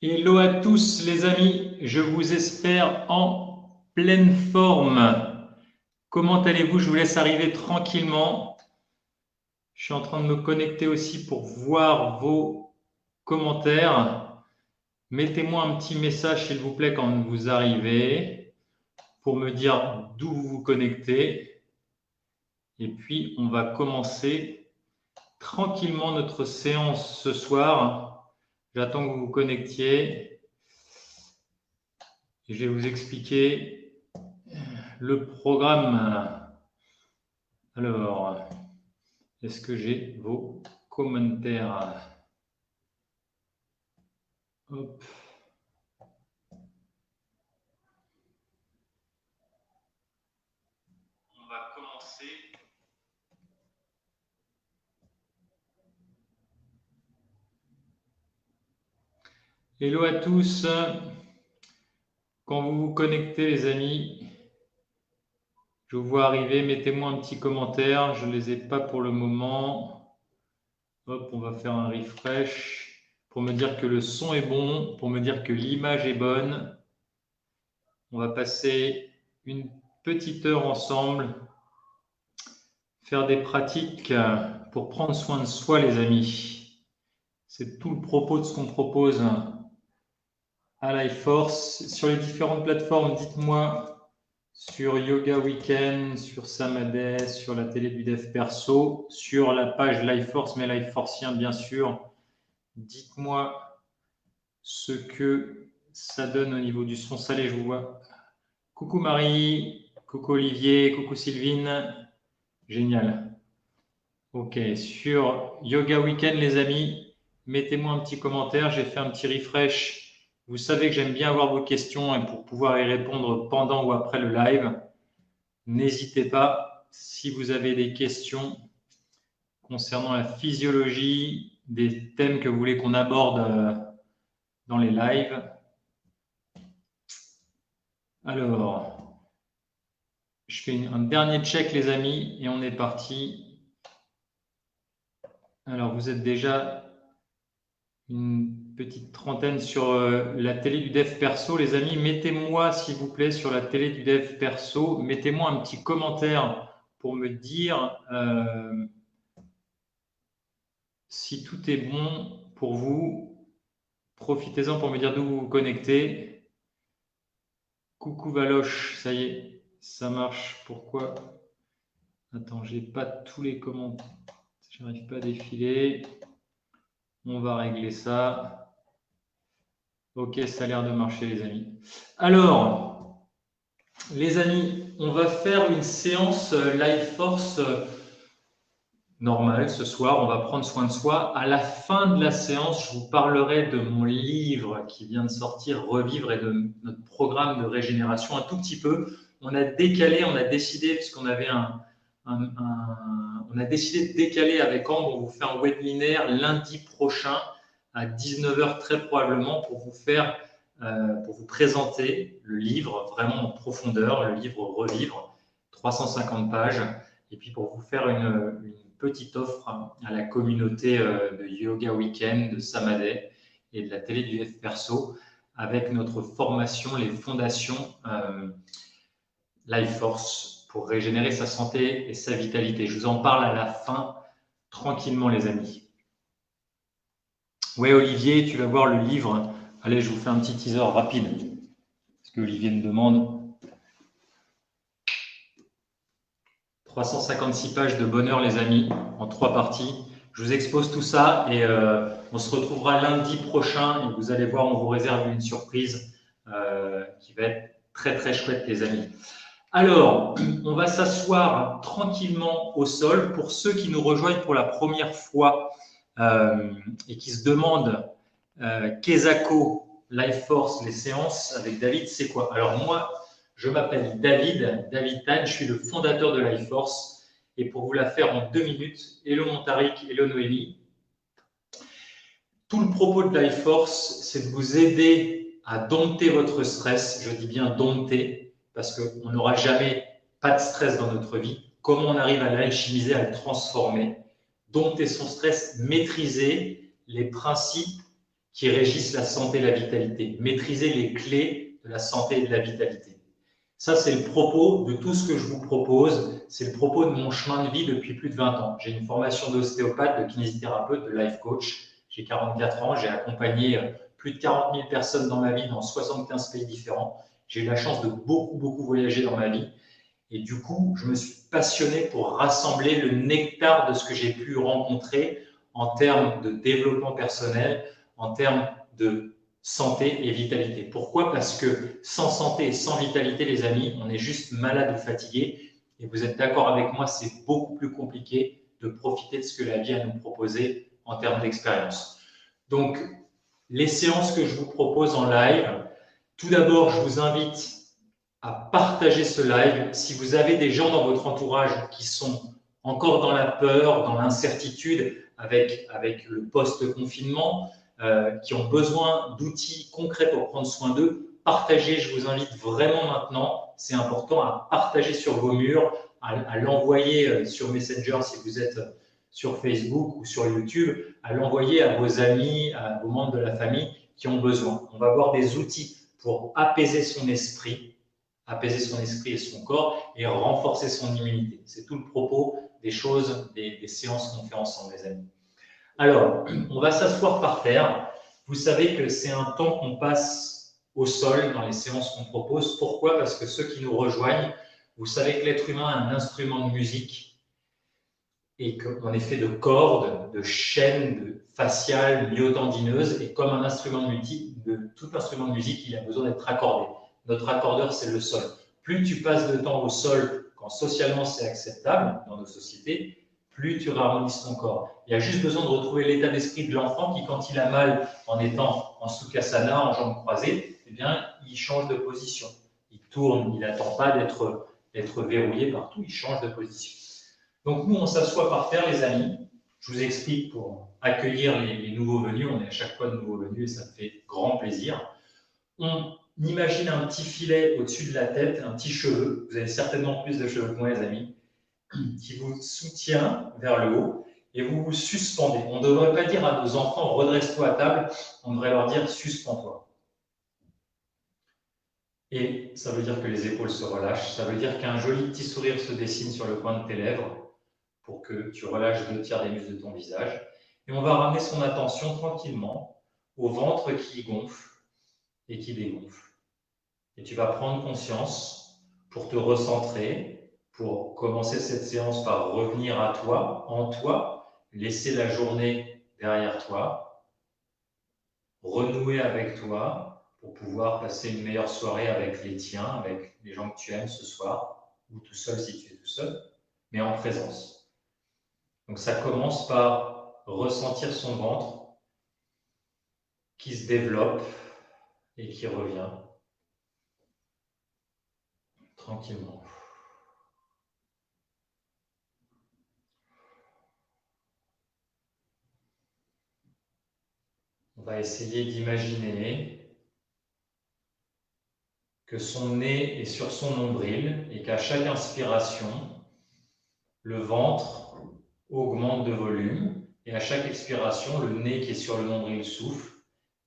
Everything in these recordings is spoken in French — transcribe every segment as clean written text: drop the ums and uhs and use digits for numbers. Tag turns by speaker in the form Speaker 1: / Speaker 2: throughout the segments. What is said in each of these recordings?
Speaker 1: Hello à tous les amis, je vous espère en pleine forme. Comment allez-vous? Je vous laisse arriver tranquillement. Je suis en train de me connecter aussi pour voir vos commentaires. Mettez-moi un petit message s'il vous plaît quand vous arrivez pour me dire d'où vous vous connectez. Et puis on va commencer tranquillement notre séance ce soir. J'attends que vous vous connectiez. Et je vais vous expliquer le programme. Alors, est-ce que j'ai vos commentaires? Hop. On va commencer. Hello à tous. Quand vous vous connectez, les amis, je vous vois arriver. Mettez-moi un petit commentaire. Je ne les ai pas pour le moment. Hop, on va faire un refresh pour me dire que le son est bon, pour me dire que l'image est bonne. On va passer une petite heure ensemble, faire des pratiques pour prendre soin de soi, les amis. C'est tout le propos de ce qu'on propose à LifeForce. Sur les différentes plateformes, dites-moi sur Yoga Weekend, sur Samadeh, sur la télé du Dev Perso, sur la page LifeForce, mais LifeForcien bien sûr. Dites-moi ce que ça donne au niveau du son salé, je vous vois. Coucou Marie, coucou Olivier, coucou Sylvine. Génial. Ok, sur Yoga Weekend, les amis, mettez-moi un petit commentaire. J'ai fait un petit refresh. Vous savez que j'aime bien avoir vos questions et pour pouvoir y répondre pendant ou après le live. N'hésitez pas si vous avez des questions concernant la physiologie, des thèmes que vous voulez qu'on aborde dans les lives. Alors, je fais un dernier check, les amis, et on est parti. Alors, vous êtes déjà une petite trentaine sur la télé du Dev Perso. Les amis, mettez-moi, s'il vous plaît, sur la télé du Dev Perso, mettez-moi un petit commentaire pour me dire si tout est bon pour vous. Profitez-en pour me dire d'où vous vous connectez. Coucou Valoche, ça y est, ça marche. Pourquoi? Attends, j'ai pas tous les commentaires. J'arrive pas à défiler. On va régler ça. Ok, ça a l'air de marcher, les amis. Alors, les amis, on va faire une séance Life Force normale ce soir. On va prendre soin de soi. À la fin de la séance, je vous parlerai de mon livre qui vient de sortir, Revivre, et de notre programme de régénération un tout petit peu. On a décalé, on a décidé, puisqu'on avait on a décidé de décaler avec Ambre. On vous fait un webinaire lundi prochain à 19h très probablement pour vous présenter le livre vraiment en profondeur, le livre Revivre, 350 pages, et puis pour vous faire une petite offre à la communauté de Yoga Weekend, de Samadeh et de la télé du F Perso, avec notre formation, les fondations Life Force pour régénérer sa santé et sa vitalité. Je vous en parle à la fin, tranquillement les amis. Ouais Olivier, tu vas voir le livre. Allez, je vous fais un petit teaser rapide. Parce que Olivier me demande. 356 pages de bonheur les amis, en 3 parties. Je vous expose tout ça et on se retrouvera lundi prochain et vous allez voir, on vous réserve une surprise qui va être très très chouette les amis. Alors, on va s'asseoir tranquillement au sol. Pour ceux qui nous rejoignent pour la première fois et qui se demandent Kesako, Life Force, les séances avec David, c'est quoi? Alors moi, je m'appelle David Tan, je suis le fondateur de Life Force. Et pour vous la faire en 2 minutes, hello Montarik, hello Noémie. Tout le propos de Life Force, c'est de vous aider à dompter votre stress. Je dis bien dompter, parce qu'on n'aura jamais pas de stress dans notre vie. Comment on arrive à l'alchimiser, à le transformer. Dompter son stress, maîtriser les principes qui régissent la santé et la vitalité. Maîtriser les clés de la santé et de la vitalité. Ça, c'est le propos de tout ce que je vous propose. C'est le propos de mon chemin de vie depuis plus de 20 ans. J'ai une formation d'ostéopathe, de kinésithérapeute, de life coach. J'ai 44 ans. J'ai accompagné plus de 40 000 personnes dans ma vie dans 75 pays différents. J'ai eu la chance de beaucoup voyager dans ma vie. Et du coup, je me suis passionné pour rassembler le nectar de ce que j'ai pu rencontrer en termes de développement personnel, en termes de santé et vitalité. Pourquoi? Parce que sans santé et sans vitalité, les amis, on est juste malade ou fatigué. Et vous êtes d'accord avec moi, c'est beaucoup plus compliqué de profiter de ce que la vie a à nous proposer en termes d'expérience. Donc, les séances que je vous propose en live, tout d'abord, je vous invite à partager ce live. Si vous avez des gens dans votre entourage qui sont encore dans la peur, dans l'incertitude avec le post-confinement, qui ont besoin d'outils concrets pour prendre soin d'eux, partagez, je vous invite vraiment maintenant, c'est important à partager sur vos murs, à l'envoyer sur Messenger si vous êtes sur Facebook ou sur YouTube, à l'envoyer à vos amis, à vos membres de la famille qui ont besoin. On va avoir des outils pour apaiser son esprit et son corps et renforcer son immunité. C'est tout le propos des choses, des séances qu'on fait ensemble, les amis. Alors, on va s'asseoir par terre. Vous savez que c'est un temps qu'on passe au sol dans les séances qu'on propose. Pourquoi? Parce que ceux qui nous rejoignent, vous savez que l'être humain a un instrument de musique et qu'on est fait de cordes, de chaînes faciales, myotendineuses, et comme un instrument tout instrument de musique, il a besoin d'être accordé. Notre accordeur, c'est le sol. Plus tu passes de temps au sol, quand socialement c'est acceptable dans nos sociétés, plus tu harmonises ton corps. Il y a juste besoin de retrouver l'état d'esprit de l'enfant qui, quand il a mal en étant en Sukhasana, en jambes croisées, eh bien, il change de position. Il tourne, il n'attend pas d'être verrouillé partout, il change de position. Donc nous, on s'assoit par terre, les amis. Je vous explique pour accueillir les nouveaux venus. On est à chaque fois de nouveaux venus et ça me fait grand plaisir. On imagine un petit filet au-dessus de la tête, un petit cheveu. Vous avez certainement plus de cheveux que moi, les amis, qui vous soutient vers le haut et vous vous suspendez. On ne devrait pas dire à nos enfants « redresse-toi à table », on devrait leur dire « suspends-toi ». Et ça veut dire que les épaules se relâchent, ça veut dire qu'un joli petit sourire se dessine sur le coin de tes lèvres pour que tu relâches 2/3 des muscles de ton visage. Et on va ramener son attention tranquillement au ventre qui gonfle et qui dégonfle. Et tu vas prendre conscience pour te recentrer, pour commencer cette séance par revenir à toi, en toi, laisser la journée derrière toi, renouer avec toi pour pouvoir passer une meilleure soirée avec les tiens, avec les gens que tu aimes ce soir, ou tout seul si tu es tout seul, mais en présence. Donc ça commence par ressentir son ventre qui se développe et qui revient tranquillement. On va essayer d'imaginer que son nez est sur son nombril et qu'à chaque inspiration, le ventre augmente de volume et à chaque expiration, le nez qui est sur le nombril souffle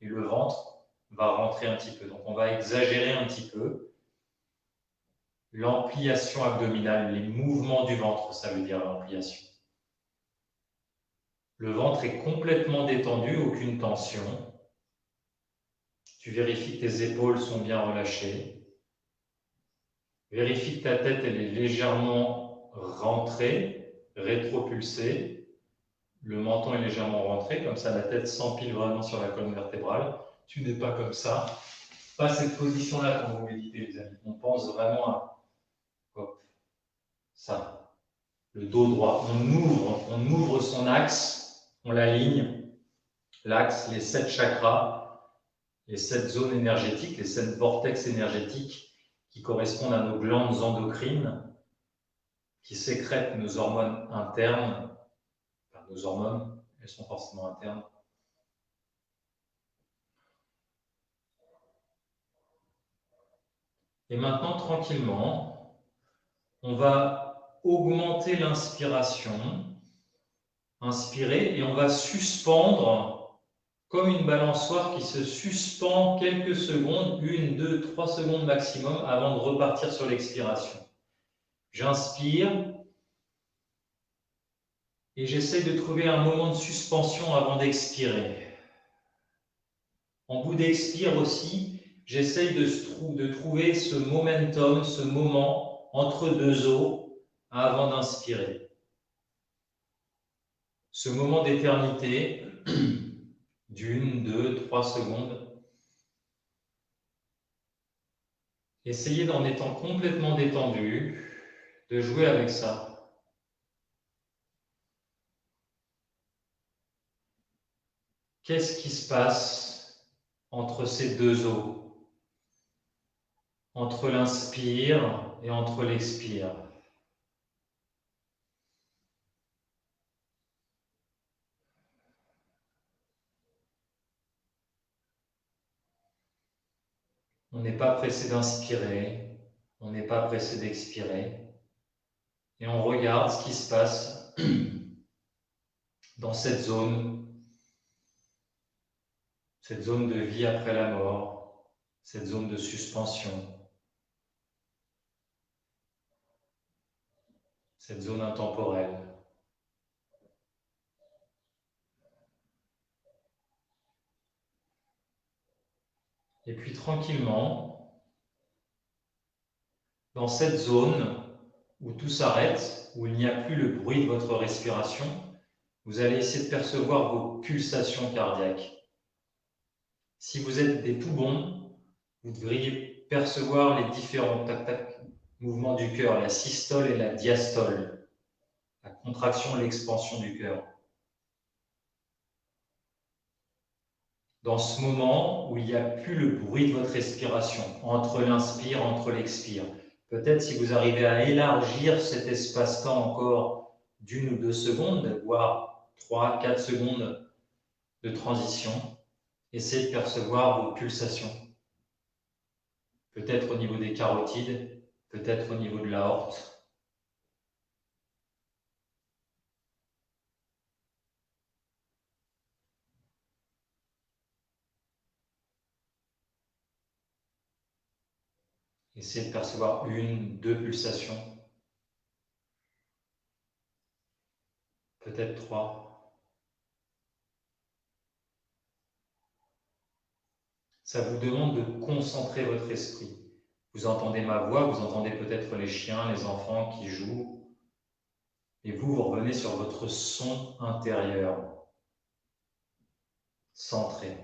Speaker 1: et le ventre va rentrer un petit peu. Donc on va exagérer un petit peu l'ampliation abdominale, les mouvements du ventre, ça veut dire l'ampliation. Le ventre est complètement détendu, aucune tension. Tu vérifies que tes épaules sont bien relâchées. Vérifie que ta tête elle est légèrement rentrée, rétropulsée. Le menton est légèrement rentré, comme ça la tête s'empile vraiment sur la colonne vertébrale. Tu n'es pas comme ça. Pas cette position-là quand vous méditez, les amis. On pense vraiment à ça. Le dos droit. On ouvre son axe, on l'aligne. L'axe, les 7 chakras, les 7 zones énergétiques, les 7 vortex énergétiques qui correspondent à nos glandes endocrines, qui sécrètent nos hormones internes. Enfin, nos hormones, elles sont forcément internes. Et maintenant, tranquillement, on va augmenter l'inspiration, inspirer, et on va suspendre comme une balançoire qui se suspend quelques secondes, 1, 2, 3 secondes maximum, avant de repartir sur l'expiration. J'inspire et j'essaye de trouver un moment de suspension avant d'expirer. En bout d'expire aussi, j'essaye de trouver ce momentum, ce moment entre deux eaux avant d'inspirer. Ce moment d'éternité d'1, 2, 3 secondes. Essayez en étant complètement détendu de jouer avec ça. Qu'est-ce qui se passe entre ces deux eaux? Entre l'inspire et entre l'expire? On n'est pas pressé d'inspirer, on n'est pas pressé d'expirer. Et on regarde ce qui se passe dans cette zone de vie après la mort, cette zone de suspension, cette zone intemporelle. Et puis tranquillement, dans cette zone où tout s'arrête, où il n'y a plus le bruit de votre respiration, vous allez essayer de percevoir vos pulsations cardiaques. Si vous êtes des tout bons, vous devriez percevoir les différents tac-tac mouvements du cœur, la systole et la diastole, la contraction et l'expansion du cœur. Dans ce moment où il n'y a plus le bruit de votre respiration, entre l'inspire, entre l'expire, peut-être si vous arrivez à élargir cet espace-temps encore d'1 ou 2 secondes, voire 3, 4 secondes de transition, essayez de percevoir vos pulsations. Peut-être au niveau des carotides, peut-être au niveau de l'aorte. Essayez de percevoir 1, 2 pulsations, peut-être 3. Ça vous demande de concentrer votre esprit. Vous entendez ma voix, vous entendez peut-être les chiens, les enfants qui jouent. Et vous revenez sur votre son intérieur, centré.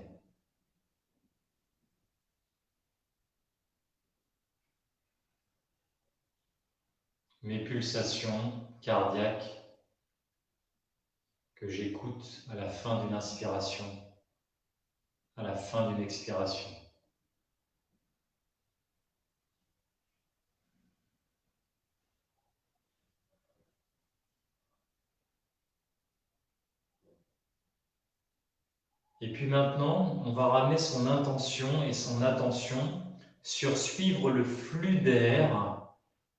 Speaker 1: Mes pulsations cardiaques que j'écoute à la fin d'une inspiration, à la fin d'une expiration. Et puis maintenant, on va ramener son intention et son attention sur suivre le flux d'air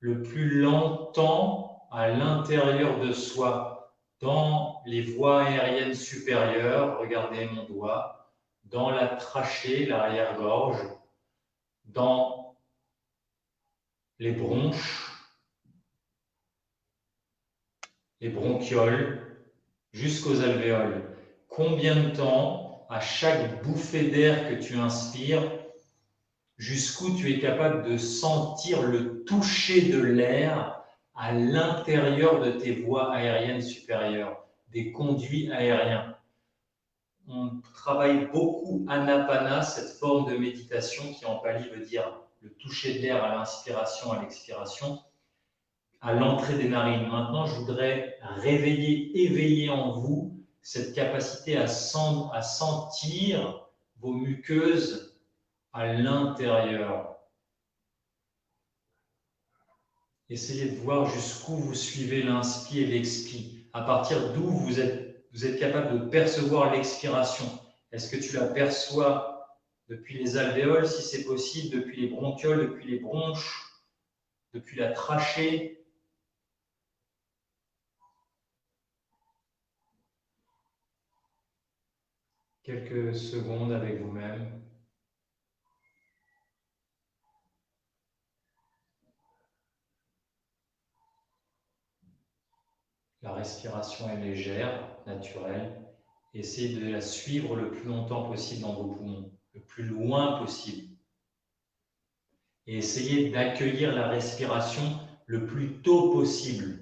Speaker 1: le plus longtemps à l'intérieur de soi, dans les voies aériennes supérieures, regardez mon doigt, dans la trachée, l'arrière-gorge, dans les bronches, les bronchioles, jusqu'aux alvéoles. Combien de temps, à chaque bouffée d'air que tu inspires, jusqu'où tu es capable de sentir le toucher de l'air à l'intérieur de tes voies aériennes supérieures, des conduits aériens. On travaille beaucoup Anapana, cette forme de méditation qui en pali veut dire le toucher de l'air à l'inspiration, à l'expiration, à l'entrée des narines. Maintenant, je voudrais éveiller en vous cette capacité à sentir vos muqueuses à l'intérieur. Essayez de voir jusqu'où vous suivez l'inspi et l'expi. À partir d'où vous êtes capable de percevoir l'expiration. Est-ce que tu la perçois depuis les alvéoles, si c'est possible, depuis les bronchioles, depuis les bronches, depuis la trachée? quelques secondes avec vous-même. La respiration est légère, naturelle. Essayez de la suivre le plus longtemps possible dans vos poumons, le plus loin possible. Et essayez d'accueillir la respiration le plus tôt possible.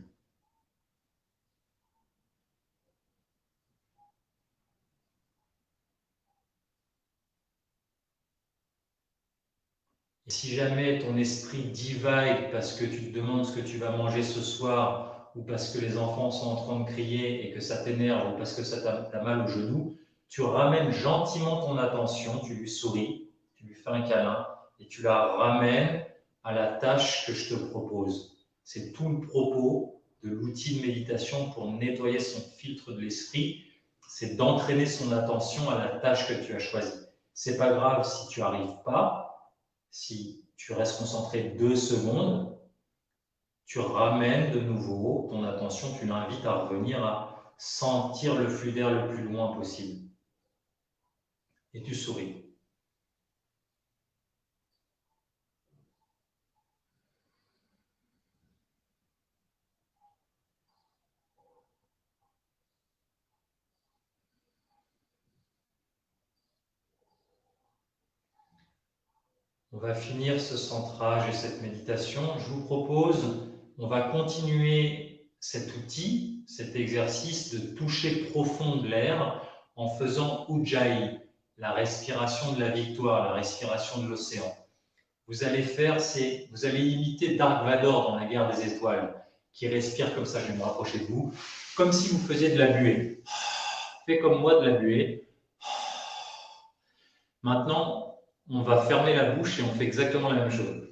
Speaker 1: Et si jamais ton esprit divague parce que tu te demandes ce que tu vas manger ce soir, ou parce que les enfants sont en train de crier et que ça t'énerve, ou parce que ça t'a mal au genou, tu ramènes gentiment ton attention, tu lui souris, tu lui fais un câlin, et tu la ramènes à la tâche que je te propose. C'est tout le propos de l'outil de méditation pour nettoyer son filtre de l'esprit, c'est d'entraîner son attention à la tâche que tu as choisie. C'est pas grave si tu n'y arrives pas. Si tu restes concentré 2 secondes, tu ramènes de nouveau ton attention, tu l'invites à revenir à sentir le flux d'air le plus loin possible. Et tu souris. On va finir ce centrage et cette méditation. Je vous propose, on va continuer cet outil, cet exercice de toucher profond de l'air en faisant Ujjayi, la respiration de la victoire, la respiration de l'océan. Vous allez faire, vous allez imiter Dark Vador dans la guerre des étoiles, qui respire comme ça, je vais me rapprocher de vous, comme si vous faisiez de la buée. Faites comme moi de la buée. Maintenant, on va fermer la bouche et on fait exactement la même chose.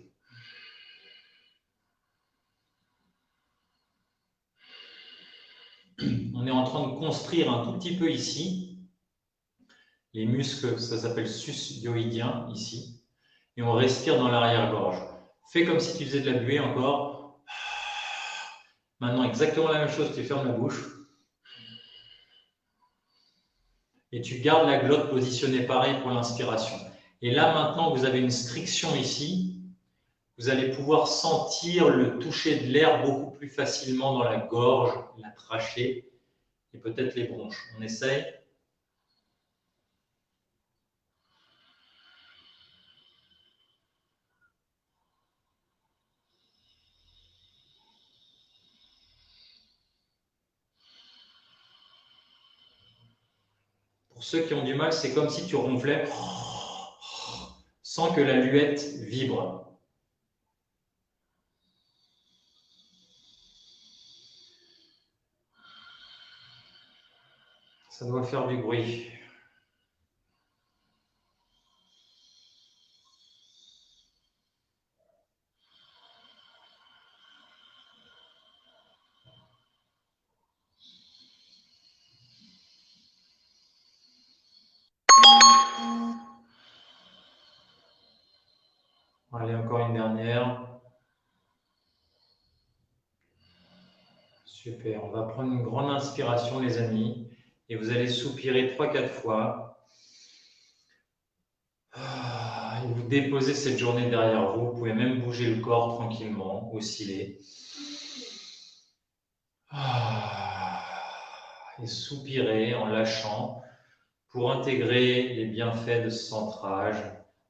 Speaker 1: On est en train de construire un tout petit peu ici, les muscles, ça s'appelle sus-dioïdien ici, et on respire dans l'arrière-gorge. Fais comme si tu faisais de la buée encore. Maintenant, exactement la même chose, tu fermes la bouche. Et tu gardes la glotte positionnée pareil pour l'inspiration. Et là, maintenant, vous avez une striction ici. Vous allez pouvoir sentir le toucher de l'air beaucoup plus facilement dans la gorge, la trachée et peut-être les bronches. On essaye. Pour ceux qui ont du mal, c'est comme si tu ronflais sans que la luette vibre. Ça doit faire du bruit. Allez, encore une dernière. Super. On va prendre une grande inspiration, les amis, et vous allez soupirer 3-4 fois. Et vous déposez cette journée derrière vous. Vous pouvez même bouger le corps tranquillement, osciller. Et soupirer en lâchant pour intégrer les bienfaits de ce centrage,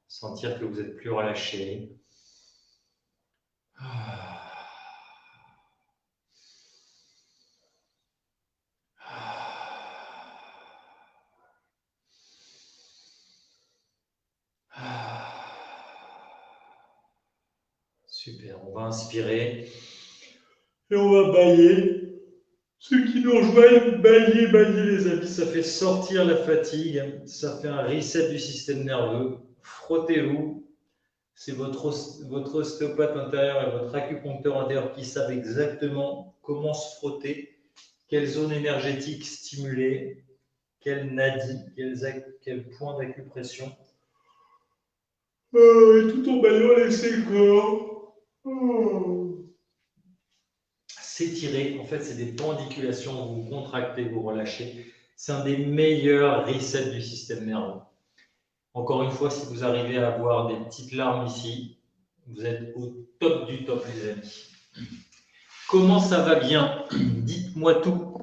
Speaker 1: sentir que vous êtes plus relâché. Super, on va inspirer et on va bâiller. Ceux qui nous rejoignent, baillez, baillez les amis, ça fait sortir la fatigue, ça fait un reset du système nerveux. Frottez-vous, c'est votre ostéopathe intérieur et votre acupuncteur intérieur qui savent exactement comment se frotter, quelle zone énergétique stimuler, quel nadi, quel point d'acupression. Et tout en baillant, laissez le corps. S'étirer, en fait, c'est des pendiculations, vous contractez, vous relâchez. C'est un des meilleurs resets du système nerveux. Encore une fois, si vous arrivez à avoir des petites larmes ici, vous êtes au top du top, les amis. Comment ça va bien? Dites-moi tout.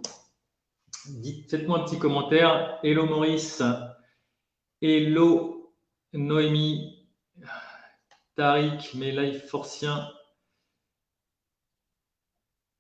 Speaker 1: Faites-moi un petit commentaire. Hello Maurice. Hello Noémie. Tariq, mes live forciens.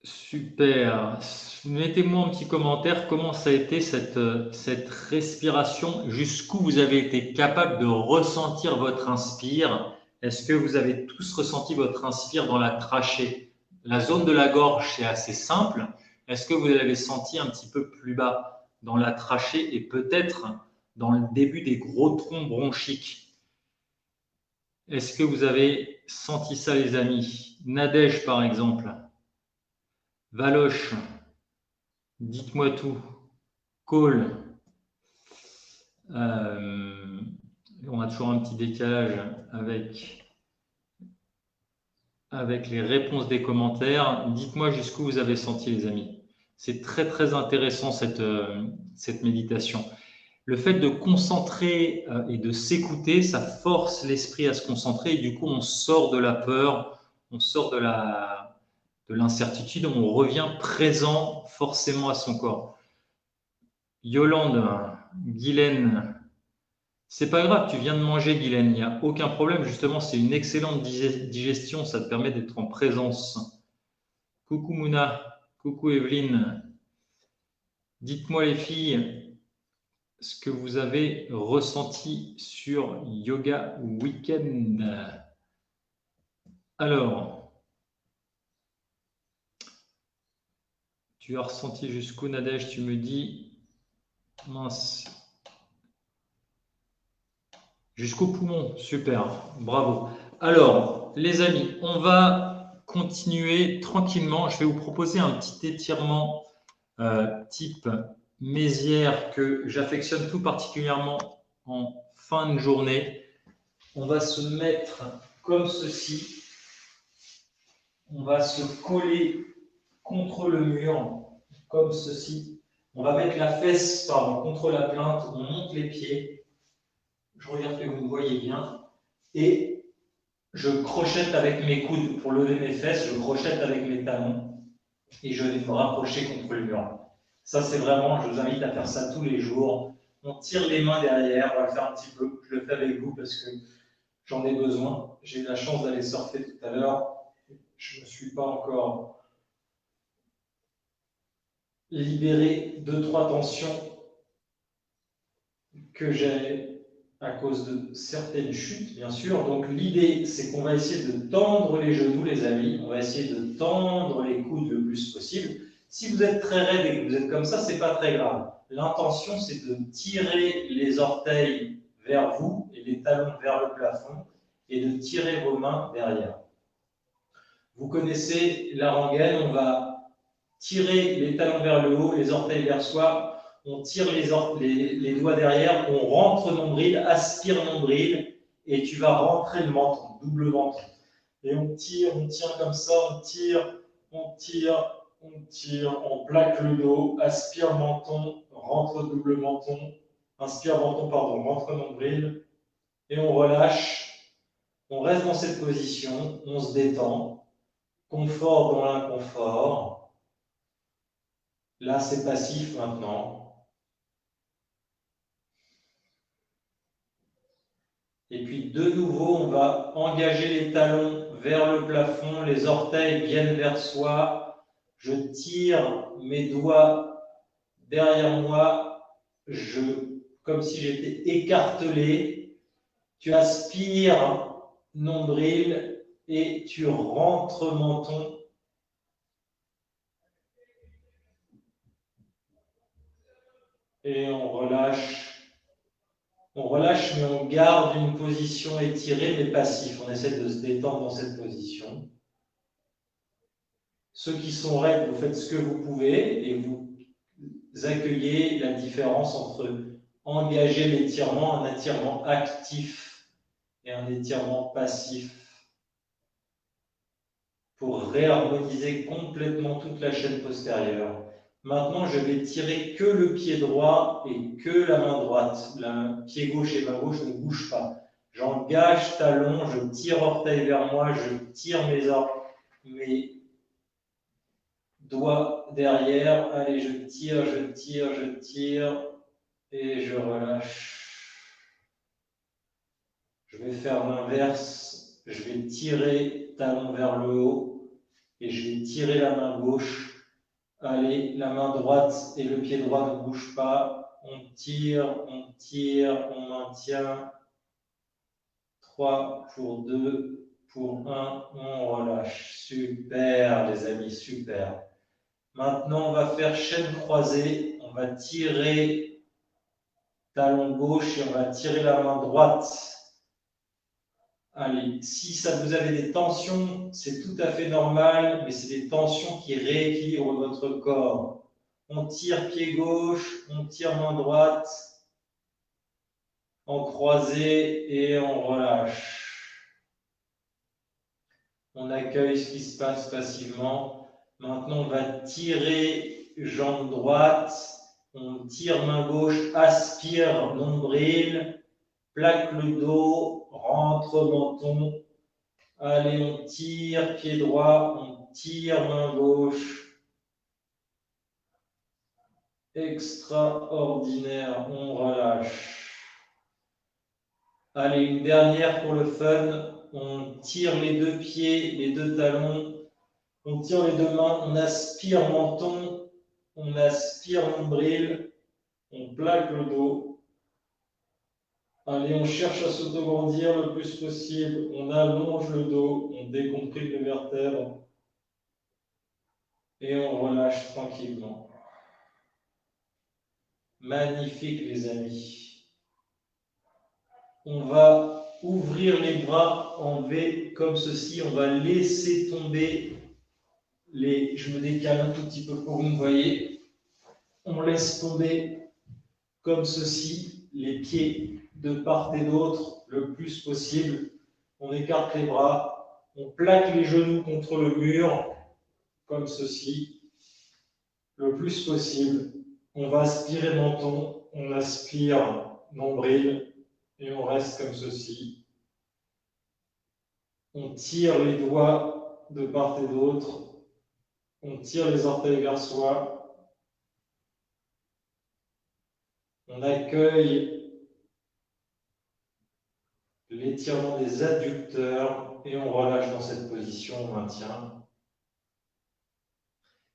Speaker 1: Super. Mettez-moi un petit commentaire comment ça a été cette respiration, jusqu'où vous avez été capable de ressentir votre inspire. Est-ce que vous avez tous ressenti votre inspire dans la trachée? La zone de la gorge, c'est assez simple. Est-ce que vous l'avez senti un petit peu plus bas dans la trachée et peut-être dans le début des gros troncs bronchiques? Est-ce que vous avez senti ça, les amis? Nadège, par exemple. Valoche, dites-moi tout. Call, on a toujours un petit décalage avec les réponses des commentaires. Dites-moi jusqu'où vous avez senti, les amis. C'est très très intéressant cette méditation. Le fait de concentrer et de s'écouter, ça force l'esprit à se concentrer et du coup on sort de la peur, on sort de l'incertitude, on revient présent forcément à son corps. Yolande, Guylaine, c'est pas grave, tu viens de manger, Guylaine, il n'y a aucun problème. Justement, c'est une excellente digestion, ça te permet d'être en présence. Coucou Mouna, coucou Evelyne. Dites-moi les filles ce que vous avez ressenti sur Yoga Weekend. Alors, tu as ressenti jusqu'où, Nadège, tu me dis? Mince. Jusqu'au poumon, super, bravo. Alors, les amis, on va continuer tranquillement. Je vais vous proposer un petit étirement type Mézières que j'affectionne tout particulièrement en fin de journée. On va se mettre comme ceci. On va se coller contre le mur comme ceci. On va mettre la fesse contre la plainte. On monte les pieds. Je regarde que vous me voyez bien. Et je crochette avec mes coudes pour lever mes fesses, je crochette avec mes talons et je vais me rapprocher contre le mur. Ça, c'est vraiment, je vous invite à faire ça tous les jours. On tire les mains derrière, on va le faire un petit peu. Je le fais avec vous parce que j'en ai besoin. J'ai eu la chance d'aller surfer tout à l'heure. Je ne me suis pas encore libéré 2-3 tensions que j'ai à cause de certaines chutes, bien sûr. Donc l'idée, c'est qu'on va essayer de tendre les genoux, les amis. On va essayer de tendre les coudes le plus possible. Si vous êtes très raide et que vous êtes comme ça, c'est pas très grave. L'intention, c'est de tirer les orteils vers vous et les talons vers le plafond et de tirer vos mains derrière. Vous connaissez la rengaine, on va tirer les talons vers le haut, les orteils vers soi, on tire les doigts derrière, on rentre nombril, aspire nombril, et tu vas rentrer le menton, double menton. Et on tire comme ça, on tire, on plaque le dos, aspire menton, rentre double menton, inspire menton, pardon, rentre nombril, et on relâche, on reste dans cette position, on se détend, confort dans l'inconfort. Là, c'est passif maintenant. Et puis, de nouveau, on va engager les talons vers le plafond, les orteils viennent vers soi. Je tire mes doigts derrière moi, comme si j'étais écartelé. Tu aspires nombril et tu rentres menton. Et on relâche. On relâche, mais on garde une position étirée, mais passive. On essaie de se détendre dans cette position. Ceux qui sont raides, vous faites ce que vous pouvez et vous accueillez la différence entre engager l'étirement, un étirement actif et un étirement passif pour réharmoniser complètement toute la chaîne postérieure.
Speaker 2: Maintenant, je vais tirer que le pied droit et que la main droite. Le pied gauche et main gauche ne bougent pas. J'engage talon, je tire orteil vers moi, je tire mes doigts derrière. Allez, je tire, je tire, je tire et je relâche. Je vais faire l'inverse. Je vais tirer talon vers le haut et je vais tirer la main gauche. Allez, la main droite et le pied droit ne bougent pas. On tire, on maintient. 3 pour 2, pour 1, on relâche. Super, les amis, super. Maintenant, on va faire chaîne croisée. On va tirer talon gauche et on va tirer la main droite. Allez, si ça vous avez des tensions, c'est tout à fait normal, mais c'est des tensions qui rééquilibrent votre corps. On tire pied gauche, on tire main droite, en croisée et on relâche. On accueille ce qui se passe passivement. Maintenant, on va tirer jambe droite, on tire main gauche, aspire nombril, plaque le dos, rentre menton. Allez, on tire pied droit, on tire main gauche. Extraordinaire, on relâche. Allez, une dernière pour le fun. On tire les deux pieds, les deux talons. On tire les deux mains, on aspire menton, on aspire nombril, on plaque le dos. Allez, on cherche à s'autograndir le plus possible. On allonge le dos, on décomprime les vertèbres et on relâche tranquillement. Magnifique, les amis. On va ouvrir les bras en V comme ceci. On va laisser tomber les... Je me décale un tout petit peu pour que vous me voyez. On laisse tomber comme ceci les pieds de part et d'autre le plus possible. On écarte les bras. On plaque les genoux contre le mur comme ceci le plus possible. On va aspirer menton. On aspire nombril. Et on reste comme ceci. On tire les doigts de part et d'autre. On tire les orteils vers soi. On accueille l'étirement des adducteurs et on relâche dans cette position, on maintient.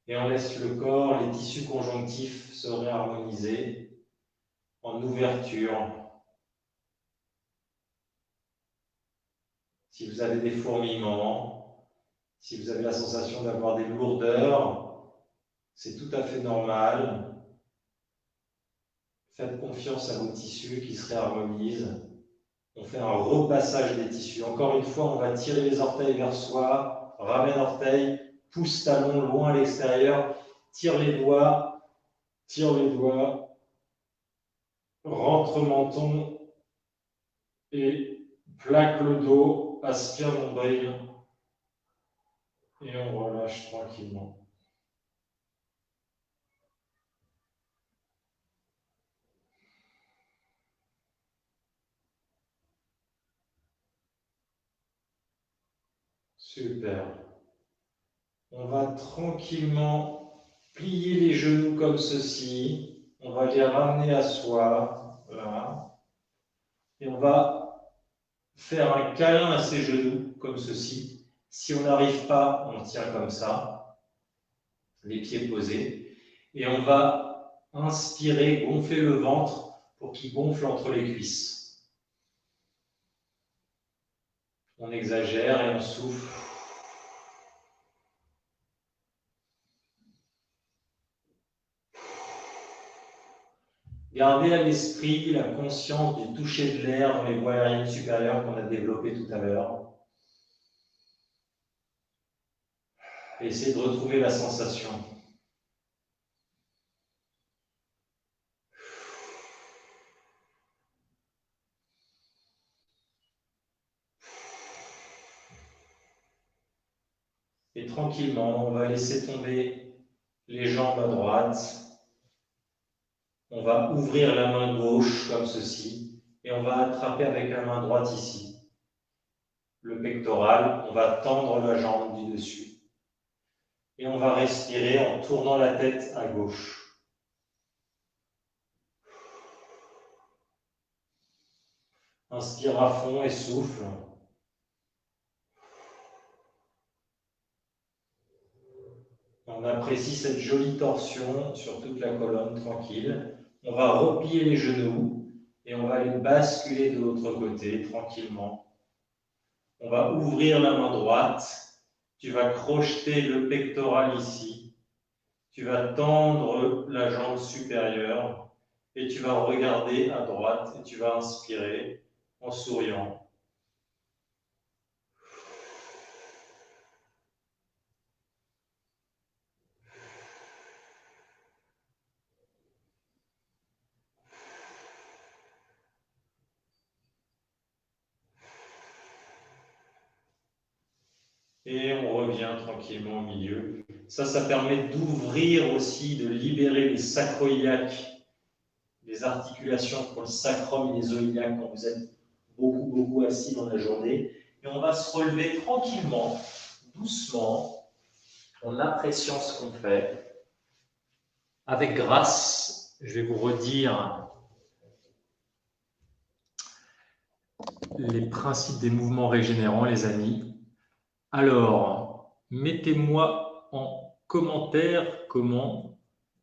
Speaker 2: Et on laisse le corps, les tissus conjonctifs se réharmoniser en ouverture. Si vous avez des fourmillements, si vous avez la sensation d'avoir des lourdeurs, c'est tout à fait normal. Faites confiance à vos tissus qui se réharmonisent. On fait un repassage des tissus. Encore une fois, on va tirer les orteils vers soi, ramène orteil, pousse talon loin à l'extérieur, tire les doigts, rentre menton et plaque le dos, aspire nombril et on relâche tranquillement. Super. On va tranquillement plier les genoux comme ceci. On va les ramener à soi. Voilà. Et on va faire un câlin à ses genoux comme ceci. Si on n'arrive pas, on tient comme ça, les pieds posés. Et on va inspirer, gonfler le ventre pour qu'il gonfle entre les cuisses. On exagère et on souffle. Gardez à l'esprit la conscience du toucher de l'air dans les voies aériennes supérieures qu'on a développées tout à l'heure. Essayez de retrouver la sensation. Et tranquillement, on va laisser tomber les jambes à droite. On va ouvrir la main gauche comme ceci et on va attraper avec la main droite ici le pectoral. On va tendre la jambe du dessus et on va respirer en tournant la tête à gauche. Inspire à fond et souffle. On apprécie cette jolie torsion sur toute la colonne, tranquille. On va replier les genoux et on va les basculer de l'autre côté, tranquillement. On va ouvrir la main droite. Tu vas crocheter le pectoral ici. Tu vas tendre la jambe supérieure et tu vas regarder à droite et tu vas inspirer en souriant. Et on revient tranquillement au milieu. Ça permet d'ouvrir aussi, de libérer les sacroiliaques, les articulations pour le sacrum et les iliaques quand vous êtes beaucoup assis dans la journée. Et on va se relever tranquillement, doucement, en appréciant ce qu'on fait. Avec grâce, je vais vous redire les principes des mouvements régénérants, les amis. Alors, mettez-moi en commentaire comment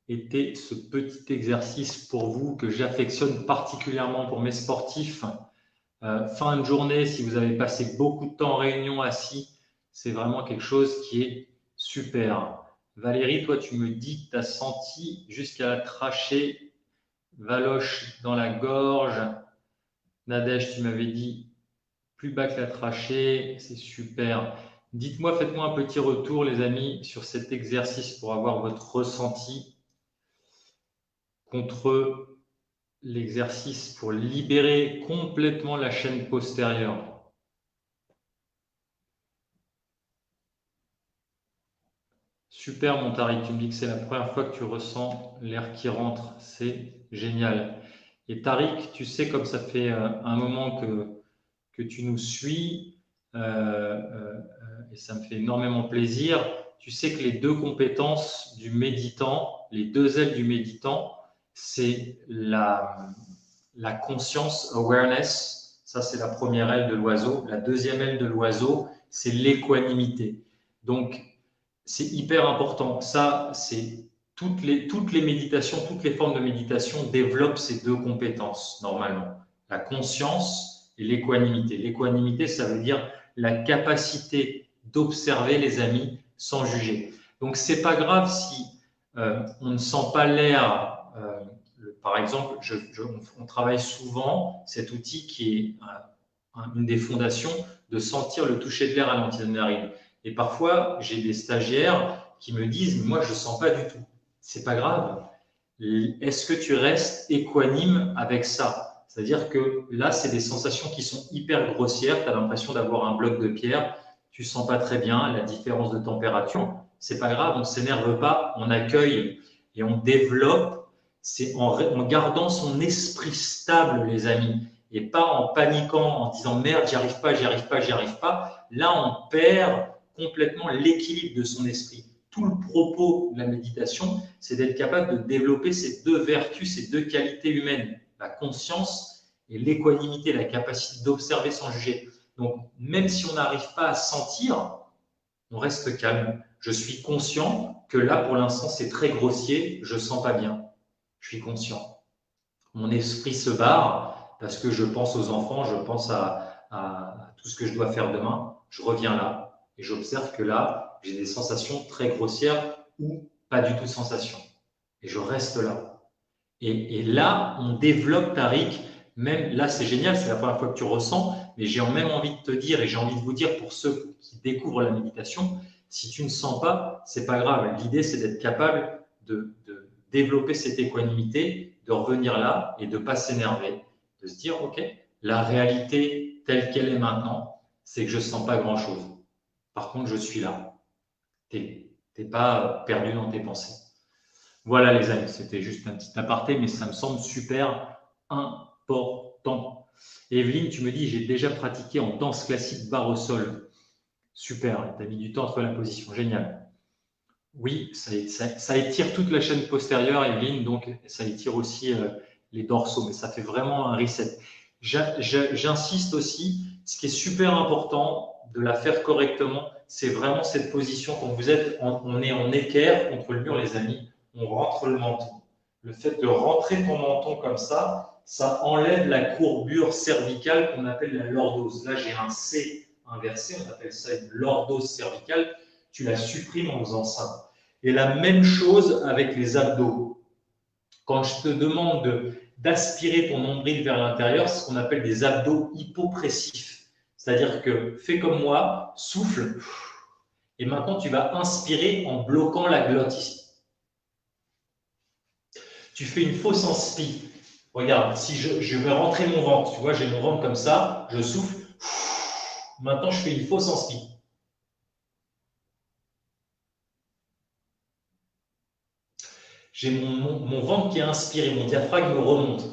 Speaker 2: était ce petit exercice pour vous que j'affectionne particulièrement pour mes sportifs. Fin de journée, si vous avez passé beaucoup de temps en réunion assis, c'est vraiment quelque chose qui est super. Valérie, toi, tu me dis que tu as senti jusqu'à la trachée, valoche dans la gorge. Nadège, tu m'avais dit plus bas que la trachée, c'est super. Dites-moi, faites-moi un petit retour, les amis, sur cet exercice pour avoir votre ressenti contre l'exercice pour libérer complètement la chaîne postérieure. Super, mon Tariq, tu me dis que c'est la première fois que tu ressens l'air qui rentre, c'est génial. Et Tariq, tu sais, comme ça fait un moment que tu nous suis, et ça me fait énormément plaisir, tu sais que les deux compétences du méditant, les deux ailes du méditant, c'est la conscience, awareness, ça c'est la première aile de l'oiseau. La deuxième aile de l'oiseau, c'est l'équanimité. Donc, c'est hyper important. Ça, c'est toutes les méditations, toutes les formes de méditation développent ces deux compétences, normalement. La conscience et l'équanimité. L'équanimité, ça veut dire la capacité d'observer les amis sans juger. Donc, c'est pas grave si on ne sent pas l'air. Par exemple, on travaille souvent cet outil qui est une des fondations de sentir le toucher de l'air à l'entier de narine. Et parfois, j'ai des stagiaires qui me disent « moi, je ne sens pas du tout ». C'est pas grave. Est-ce que tu restes équanime avec ça? C'est-à-dire que là, c'est des sensations qui sont hyper grossières. Tu as l'impression d'avoir un bloc de pierre. Tu ne sens pas très bien la différence de température. C'est pas grave, on ne s'énerve pas, on accueille et on développe. C'est en gardant son esprit stable, les amis, et pas en paniquant, en disant « merde, j'y arrive pas, j'y arrive pas, j'y arrive pas ». Là, on perd complètement l'équilibre de son esprit. Tout le propos de la méditation, c'est d'être capable de développer ces deux vertus, ces deux qualités humaines, la conscience et l'équanimité, la capacité d'observer sans juger. Donc, même si on n'arrive pas à sentir, on reste calme. Je suis conscient que là, pour l'instant, c'est très grossier, je ne sens pas bien. Je suis conscient. Mon esprit se barre parce que je pense aux enfants, je pense à tout ce que je dois faire demain. Je reviens là et j'observe que là, j'ai des sensations très grossières ou pas du tout de sensations. Et je reste là. Et là, on développe, Tariq, même là, c'est génial, c'est la première fois que tu ressens, mais j'ai même envie de te dire et j'ai envie de vous dire pour ceux qui découvrent la méditation, si tu ne sens pas, c'est pas grave. L'idée, c'est d'être capable de développer cette équanimité, de revenir là et de ne pas s'énerver, de se dire, OK, la réalité telle qu'elle est maintenant, c'est que je ne sens pas grand-chose. Par contre, je suis là. Tu n'es pas perdu dans tes pensées.
Speaker 1: Voilà les amis, c'était juste un petit aparté, mais ça me semble super important. Evelyne, tu me dis, j'ai déjà pratiqué en danse classique barre au sol. Super, tu as mis du temps entre la position, génial. Oui, ça étire toute la chaîne postérieure, Evelyne, donc ça étire aussi les dorsaux, mais ça fait vraiment un reset. J'insiste aussi, ce qui est super important de la faire correctement, c'est vraiment cette position quand on est en équerre contre le mur, les amis, on rentre le menton. Le fait de rentrer ton menton comme ça enlève la courbure cervicale qu'on appelle la lordose. Là, j'ai un C inversé, on appelle ça une lordose cervicale. Tu la supprimes en faisant ça. Et la même chose avec les abdos. Quand je te demande d'aspirer ton nombril vers l'intérieur, c'est ce qu'on appelle des abdos hypopressifs. C'est-à-dire que fais comme moi, souffle, et maintenant tu vas inspirer en bloquant la glotte ici. Tu fais une fausse inspi. Regarde, si je vais rentrer mon ventre, tu vois, j'ai mon ventre comme ça, je souffle, maintenant je fais une fausse inspi. J'ai mon ventre qui est inspiré, mon diaphragme remonte.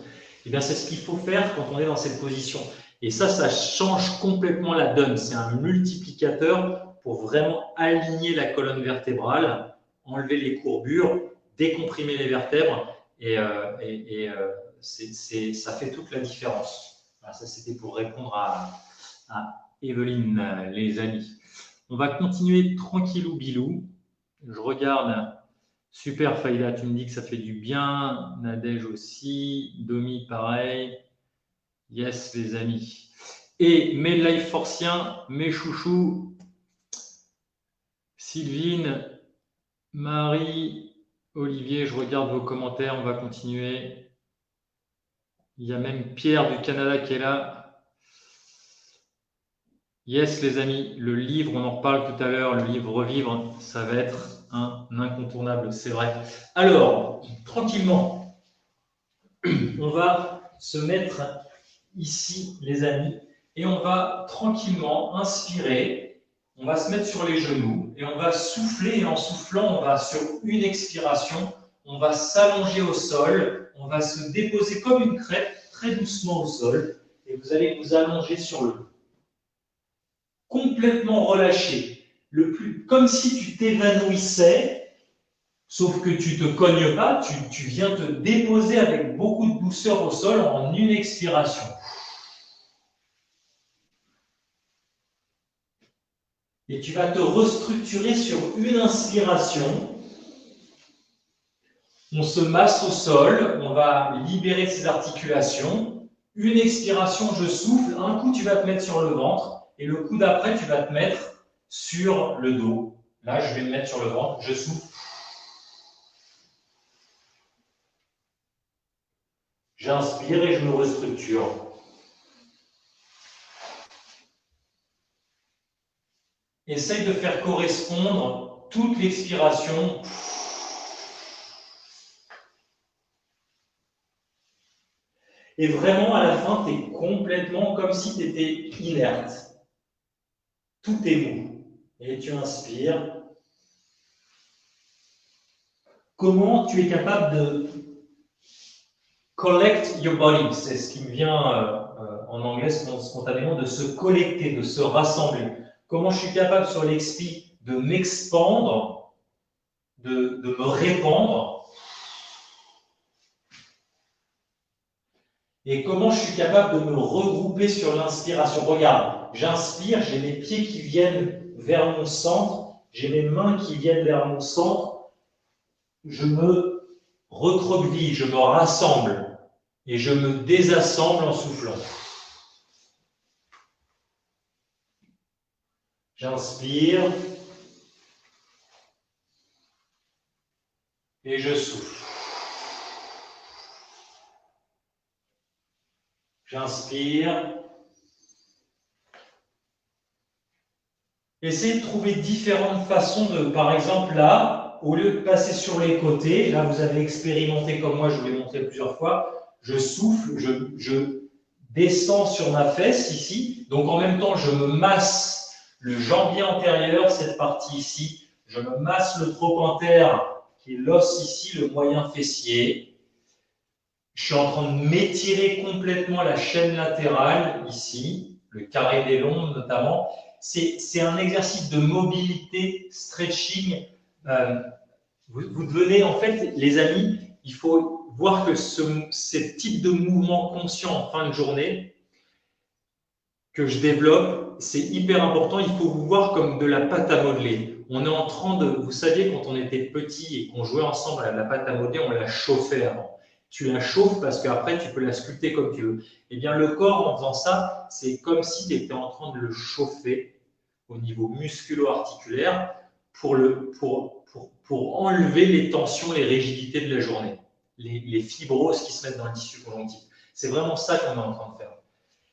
Speaker 1: Et bien, c'est ce qu'il faut faire quand on est dans cette position. Et ça change complètement la donne. C'est un multiplicateur pour vraiment aligner la colonne vertébrale, enlever les courbures, décomprimer les vertèbres. Ça fait toute la différence. Voilà, ça, c'était pour répondre à Evelyne, les amis. On va continuer tranquillou bilou. Je regarde. Super Faïda, tu me dis que ça fait du bien. Nadège aussi. Domi, pareil. Yes, les amis. Et mes live forciens, mes chouchous, Sylvine, Marie, Olivier, je regarde vos commentaires, on va continuer. Il y a même Pierre du Canada qui est là. Yes, les amis, le livre, on en reparle tout à l'heure, le livre Revivre, ça va être un incontournable, c'est vrai. Alors, tranquillement, on va se mettre ici, les amis, et on va tranquillement inspirer. On va se mettre sur les genoux et on va souffler. Et en soufflant, on va sur une expiration, on va s'allonger au sol, on va se déposer comme une crêpe très doucement au sol et vous allez vous allonger sur le dos. Complètement relâché, comme si tu t'évanouissais, sauf que tu ne te cognes pas, tu viens te déposer avec beaucoup de douceur au sol en une expiration. Et tu vas te restructurer sur une inspiration. On se masse au sol, on va libérer ses articulations. Une expiration, je souffle. Un coup, tu vas te mettre sur le ventre. Et le coup d'après, tu vas te mettre sur le dos. Là, je vais me mettre sur le ventre. Je souffle. J'inspire et je me restructure. Essaye de faire correspondre toute l'expiration. Et vraiment, à la fin, tu es complètement comme si tu étais inerte. Tout est mou. Et tu inspires. Comment tu es capable de collect your body? C'est ce qui me vient en anglais spontanément, de se collecter, de se rassembler. Comment je suis capable sur l'expi de m'expandre, de me répandre. Et comment je suis capable de me regrouper sur l'inspiration. Regarde, j'inspire, j'ai mes pieds qui viennent vers mon centre, j'ai mes mains qui viennent vers mon centre. Je me recroqueville, je me rassemble et je me désassemble en soufflant. J'inspire et je souffle. J'inspire. Essayez de trouver différentes façons de, par exemple là, au lieu de passer sur les côtés, là vous avez expérimenté comme moi, je vous l'ai montré plusieurs fois, je souffle, je descends sur ma fesse ici, donc en même temps je me masse le jambier antérieur, cette partie ici, je me masse le trochanter
Speaker 2: qui est l'os ici, le moyen fessier. Je suis en train de m'étirer complètement la chaîne latérale ici, le carré des lombes notamment. C'est un exercice de mobilité, stretching. Vous devenez, en fait, les amis, il faut voir que ces types de mouvements conscients en fin de journée que je développe, c'est hyper important. Il faut vous voir comme de la pâte à modeler. On est en train de, vous saviez, quand on était petit et qu'on jouait ensemble à la pâte à modeler, on la chauffait avant. Tu la chauffes parce qu'après, tu peux la sculpter comme tu veux. Eh bien, le corps, en faisant ça, c'est comme si tu étais en train de le chauffer au niveau musculo-articulaire pour enlever les tensions, les rigidités de la journée, les fibroses qui se mettent dans le tissu conjonctif. C'est vraiment ça qu'on est en train de faire.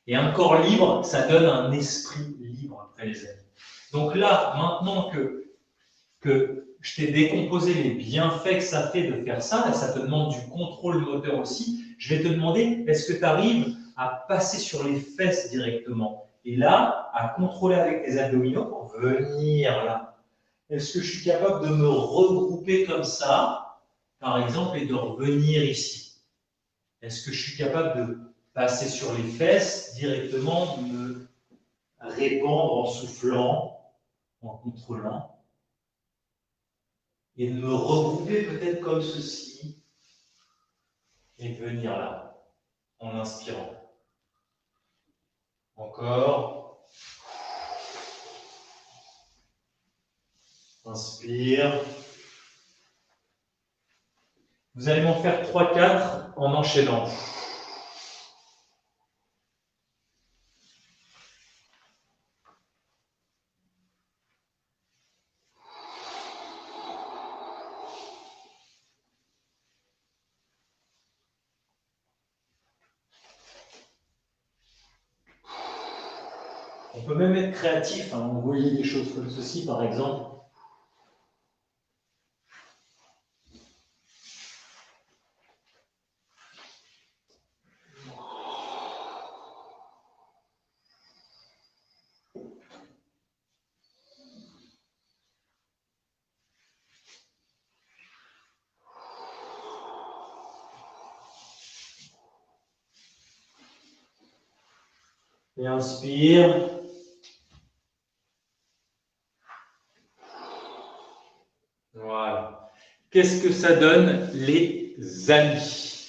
Speaker 2: Et un corps libre, ça donne un esprit libre après, les amis. Donc là, maintenant que je t'ai décomposé les bienfaits que ça fait de faire ça, ça te demande du contrôle moteur aussi, je vais te demander, est-ce que tu arrives à passer sur les fesses directement? Et là, à contrôler avec tes abdominaux pour venir là. Est-ce que je suis capable de me regrouper comme ça, par exemple, et de revenir ici? Est-ce que je suis capable de passer sur les fesses directement, de me répandre en soufflant, en contrôlant, et de me regrouper peut-être comme ceci, et venir là, en inspirant. Encore. Inspire. Vous allez m'en faire 3-4 en enchaînant. On peut même être créatif, hein, envoyer des choses comme ceci, par exemple. Et inspire. Voilà. Qu'est-ce que ça donne, les amis?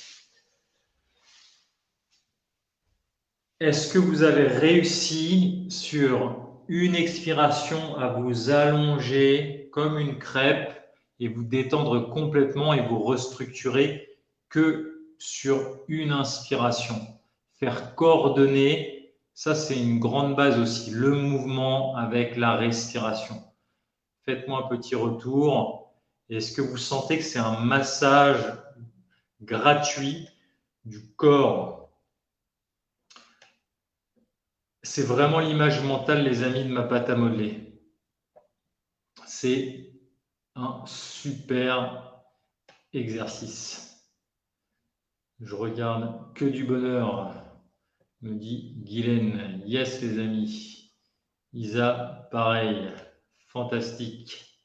Speaker 2: Est-ce que vous avez réussi sur une expiration à vous allonger comme une crêpe et vous détendre complètement et vous restructurer que sur une inspiration? Faire coordonner, ça c'est une grande base aussi, le mouvement avec la respiration. Faites-moi un petit retour. Est-ce que vous sentez que c'est un massage gratuit du corps? C'est vraiment l'image mentale, les amis, de ma pâte à modeler. C'est un super exercice. Je regarde que du bonheur, me dit Guylaine. Yes, les amis. Isa, pareil. Fantastique.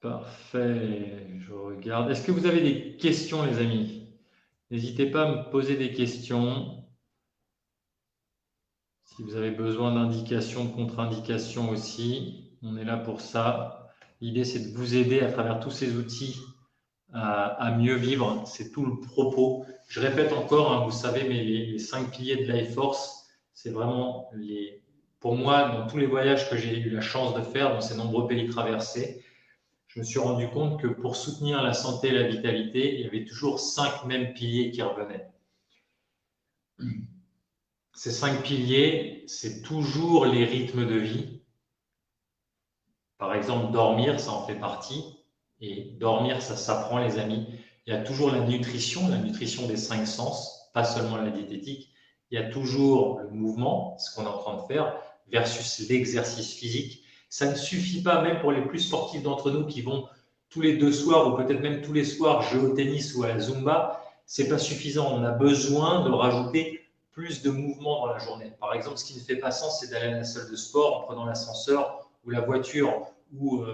Speaker 2: Parfait. Je regarde. Est-ce que vous avez des questions, les amis? N'hésitez pas à me poser des questions. Si vous avez besoin d'indications, de contre-indications aussi, on est là pour ça. L'idée, c'est de vous aider à travers tous ces outils à mieux vivre. C'est tout le propos. Je répète encore, hein, vous savez, mais les 5 piliers de Life Force, c'est vraiment pour moi, dans tous les voyages que j'ai eu la chance de faire, dans ces nombreux pays traversés, je me suis rendu compte que pour soutenir la santé et la vitalité, il y avait toujours 5 mêmes piliers qui revenaient. Ces 5 piliers, c'est toujours les rythmes de vie. Par exemple, dormir, ça en fait partie. Et dormir, ça s'apprend, les amis. Il y a toujours la nutrition des 5 sens, pas seulement la diététique. Il y a toujours le mouvement, ce qu'on est en train de faire, versus l'exercice physique. Ça ne suffit pas, même pour les plus sportifs d'entre nous qui vont tous les 2 soirs ou peut-être même tous les soirs jouer au tennis ou à la Zumba. C'est pas suffisant. On a besoin de rajouter plus de mouvement dans la journée. Par exemple, ce qui ne fait pas sens, c'est d'aller à la salle de sport en prenant l'ascenseur ou la voiture ou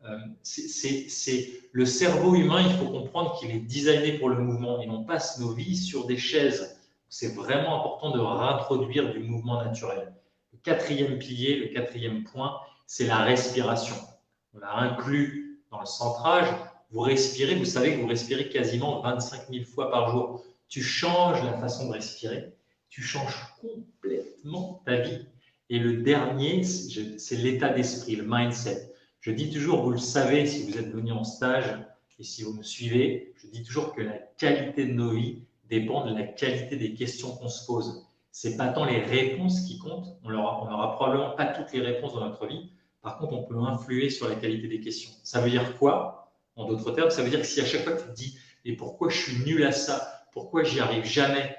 Speaker 1: Le cerveau humain, il faut comprendre qu'il est designé pour le mouvement et on passe nos vies sur des chaises. C'est vraiment important de réintroduire du mouvement naturel. Le quatrième pilier, le quatrième point, c'est la respiration. On l'a inclus dans le centrage. Vous respirez, vous savez que vous respirez quasiment 25 000 fois par jour. Tu changes la façon de respirer, tu changes complètement ta vie. Et le dernier, c'est l'état d'esprit, le mindset. Je dis toujours, vous le savez si vous êtes venu en stage et si vous me suivez, je dis toujours que la qualité de nos vies dépend de la qualité des questions qu'on se pose. Ce n'est pas tant les réponses qui comptent, on n'aura probablement pas toutes les réponses dans notre vie. Par contre, on peut influer sur la qualité des questions. Ça veut dire quoi? En d'autres termes, ça veut dire que si à chaque fois tu te dis « et pourquoi je suis nul à ça? Pourquoi j'y arrive jamais ?»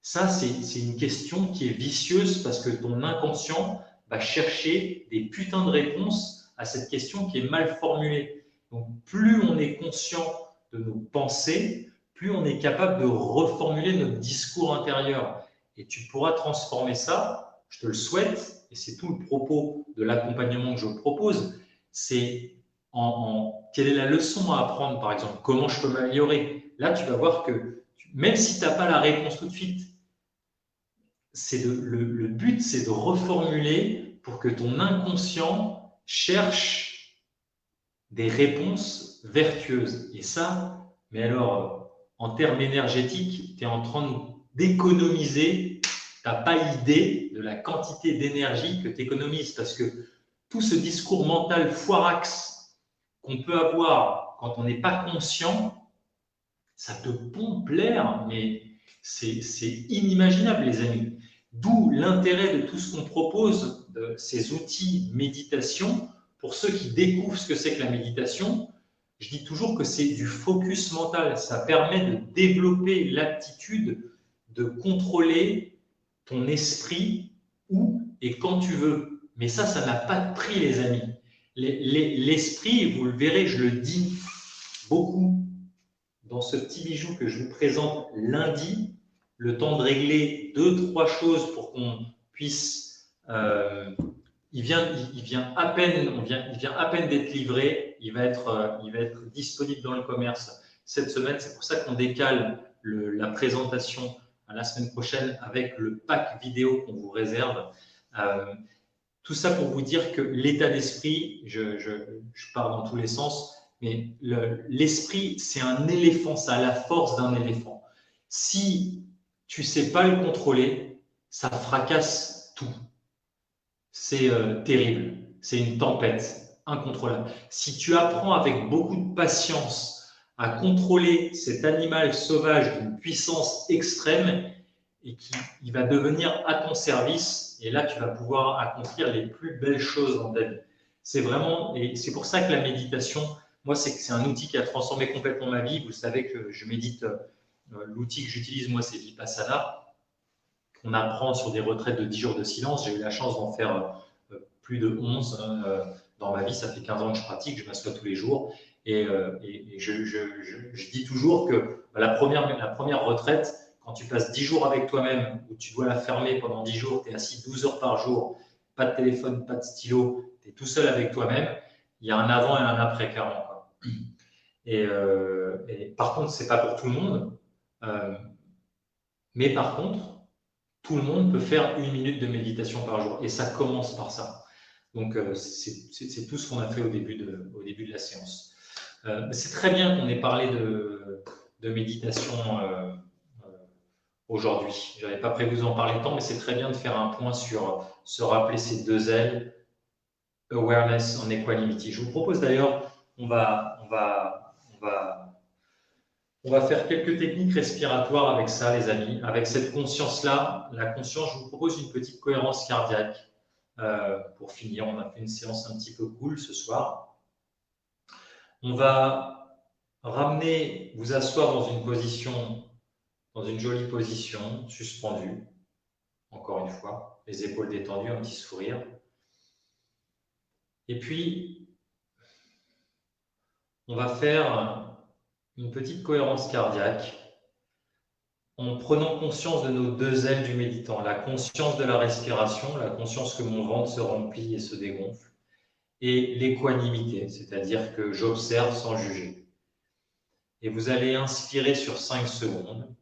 Speaker 1: Ça, c'est une question qui est vicieuse parce que ton inconscient va chercher des putains de réponses à cette question qui est mal formulée. Donc, plus on est conscient de nos pensées, plus on est capable de reformuler notre discours intérieur. Et tu pourras transformer ça, je te le souhaite, et c'est tout le propos de l'accompagnement que je propose, c'est quelle est la leçon à apprendre, par exemple, comment je peux m'améliorer. Là, tu vas voir que même si tu n'as pas la réponse tout de suite, le but, c'est de reformuler pour que ton inconscient cherche des réponses vertueuses. Et ça, mais alors, en termes énergétiques, tu es en train d'économiser, tu n'as pas idée de la quantité d'énergie que tu économises parce que tout ce discours mental foirax qu'on peut avoir quand on n'est pas conscient, ça te pompe l'air, mais c'est inimaginable, les amis. D'où l'intérêt de tout ce qu'on propose, de ces outils méditation. Pour ceux qui découvrent ce que c'est que la méditation, je dis toujours que c'est du focus mental. Ça permet de développer l'aptitude de contrôler ton esprit où et quand tu veux. Mais ça n'a pas de prix, les amis. L'esprit, vous le verrez, je le dis beaucoup dans ce petit bijou que je vous présente lundi, le temps de régler 2-3 choses pour qu'on puisse. Il vient à peine d'être livré. Il va être disponible dans le commerce cette semaine. C'est pour ça qu'on décale la présentation à la semaine prochaine avec le pack vidéo qu'on vous réserve. Tout ça pour vous dire que l'état d'esprit, je pars dans tous les sens, mais l'esprit, c'est un éléphant, ça a la force d'un éléphant. Si tu ne sais pas le contrôler, ça fracasse tout. C'est terrible, c'est une tempête incontrôlable. Si tu apprends avec beaucoup de patience à contrôler cet animal sauvage d'une puissance extrême, et il va devenir à ton service, et là tu vas pouvoir accomplir les plus belles choses dans ta vie. C'est vraiment, et c'est pour ça que la méditation, moi c'est un outil qui a transformé complètement ma vie. Vous savez que je médite, l'outil que j'utilise moi c'est Vipassana. On apprend sur des retraites de 10 jours de silence. J'ai eu la chance d'en faire plus de 11 dans ma vie. Ça fait 15 ans que je pratique, je m'assois tous les jours. Et je dis toujours que la première retraite, quand tu passes 10 jours avec toi-même, où tu dois la fermer pendant 10 jours, tu es assis 12 heures par jour, pas de téléphone, pas de stylo, tu es tout seul avec toi-même, il y a un avant et un après, clairement. Et par contre, ce n'est pas pour tout le monde. Mais par contre, tout le monde peut faire 1 minute de méditation par jour. Et ça commence par ça. Donc, c'est tout ce qu'on a fait au début de la séance. C'est très bien qu'on ait parlé de méditation aujourd'hui. Je n'avais pas prévu d'en parler tant, mais c'est très bien de faire un point sur se rappeler ces 2 L, awareness and equanimity. Je vous propose d'ailleurs, on va faire quelques techniques respiratoires avec ça, les amis. Avec cette conscience-là, la conscience, je vous propose une petite cohérence cardiaque. Pour finir, on a fait une séance un petit peu cool ce soir. On va ramener, vous asseoir dans une jolie position, suspendue. Encore une fois, les épaules détendues, un petit sourire. Et puis, on va faire une petite cohérence cardiaque en prenant conscience de nos 2 ailes du méditant, la conscience de la respiration, la conscience que mon ventre se remplit et se dégonfle, et l'équanimité, c'est-à-dire que j'observe sans juger. Et vous allez inspirer sur 5 secondes,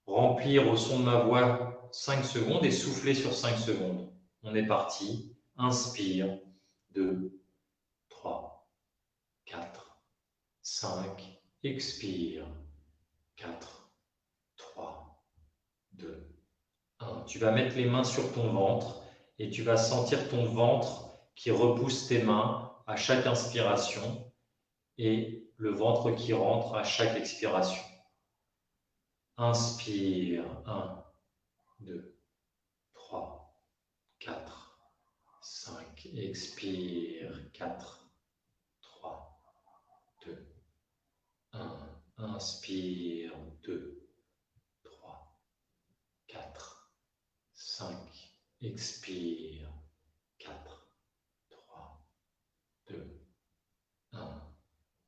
Speaker 1: remplir au son de ma voix 5 secondes et souffler sur 5 secondes. On est parti. Inspire. 2, 3, 4, 5. Expire. 4, 3, 2, 1. Tu vas mettre les mains sur ton ventre et tu vas sentir ton ventre qui repousse tes mains à chaque inspiration et le ventre qui rentre à chaque expiration. Inspire. 1, 2, 3, 4, 5. Expire. 4, 3, 2, 1. Inspire. 2, 3, 4, 5. Expire. 4, 3, 2, 1.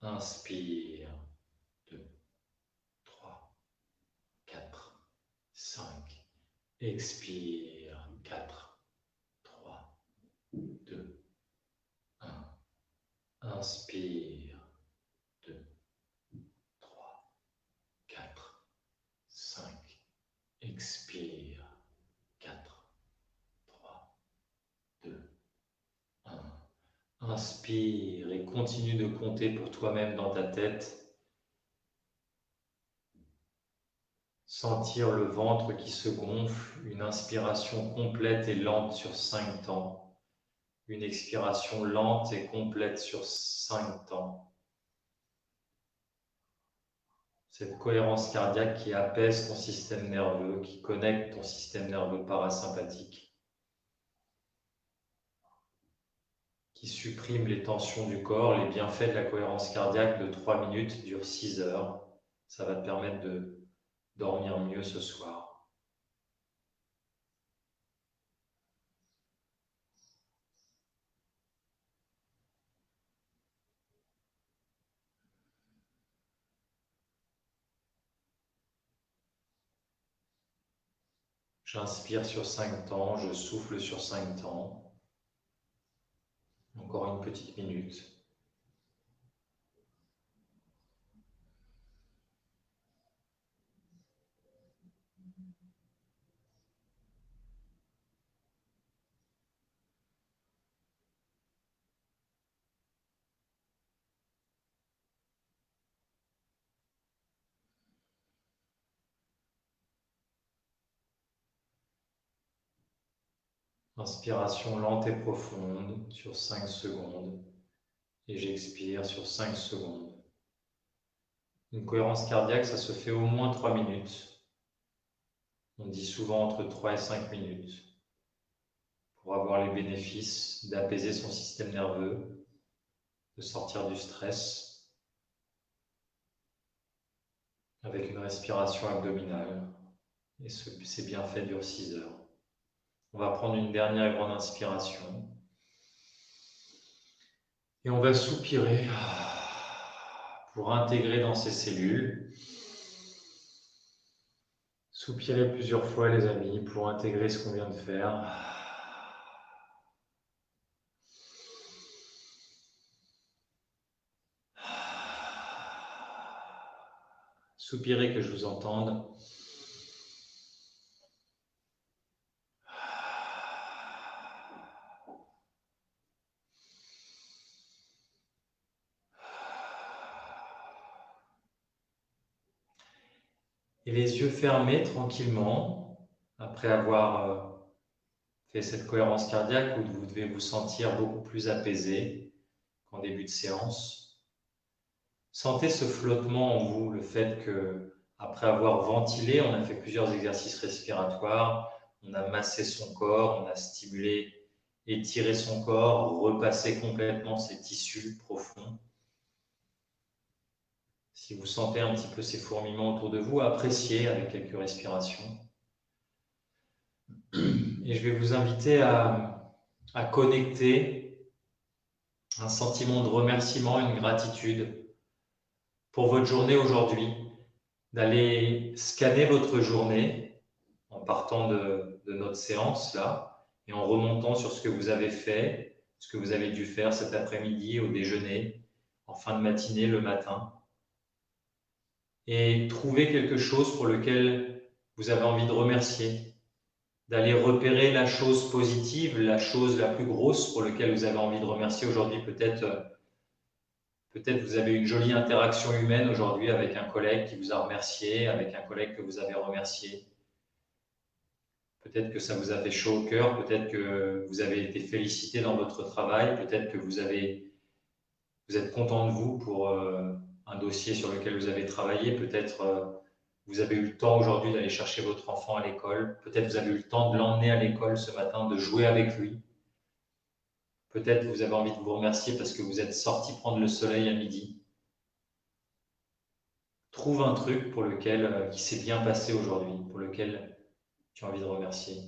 Speaker 1: Inspire. 2, 3, 4, 5. Expire. 4, 3, 2, 1. Inspire. 2, 3, 4, 5. Expire. 4, 3, 2, 1. Inspire et continue de compter pour toi-même dans ta tête. Sentir le ventre qui se gonfle, une inspiration complète et lente sur 5 temps. Une expiration lente et complète sur 5 temps. Cette cohérence cardiaque qui apaise ton système nerveux, qui connecte ton système nerveux parasympathique, qui supprime les tensions du corps. Les bienfaits de la cohérence cardiaque de 3 minutes durent 6 heures. Ça va te permettre de dormir mieux ce soir. J'inspire sur 5 temps, je souffle sur 5 temps. Encore une petite minute. Inspiration lente et profonde sur 5 secondes et j'expire sur 5 secondes. Une cohérence cardiaque, ça se fait au moins 3 minutes. On dit souvent entre 3 et 5 minutes pour avoir les bénéfices d'apaiser son système nerveux, de sortir du stress avec une respiration abdominale. Et ces bienfaits durent 6 heures. On va prendre une dernière grande inspiration. Et on va soupirer pour intégrer dans ces cellules. Soupirez plusieurs fois les amis pour intégrer ce qu'on vient de faire. Soupirez que je vous entende. Et les yeux fermés tranquillement, après avoir fait cette cohérence cardiaque où vous devez vous sentir beaucoup plus apaisé qu'en début de séance. Sentez ce flottement en vous, le fait que après avoir ventilé, on a fait plusieurs exercices respiratoires, on a massé son corps, on a stimulé, étiré son corps, repassé complètement ses tissus profonds. Si vous sentez un petit peu ces fourmillements autour de vous, appréciez avec quelques respirations. Et je vais vous inviter à connecter un sentiment de remerciement, une gratitude pour votre journée aujourd'hui, d'aller scanner votre journée en partant de notre séance là et en remontant sur ce que vous avez fait, ce que vous avez dû faire cet après-midi au déjeuner, en fin de matinée, le matin. Et trouvez quelque chose pour lequel vous avez envie de remercier, d'aller repérer la chose positive, la chose la plus grosse pour laquelle vous avez envie de remercier aujourd'hui. Peut-être vous avez une jolie interaction humaine aujourd'hui avec un collègue qui vous a remercié, avec un collègue que vous avez remercié. Peut-être que ça vous a fait chaud au cœur, peut-être que vous avez été félicité dans votre travail, peut-être que vous êtes content de vous pour un dossier sur lequel vous avez travaillé, peut-être vous avez eu le temps aujourd'hui d'aller chercher votre enfant à l'école, peut-être vous avez eu le temps de l'emmener à l'école ce matin, de jouer avec lui. Peut-être vous avez envie de vous remercier parce que vous êtes sorti prendre le soleil à midi. Trouve un truc pour lequel qui s'est bien passé aujourd'hui, pour lequel tu as envie de remercier.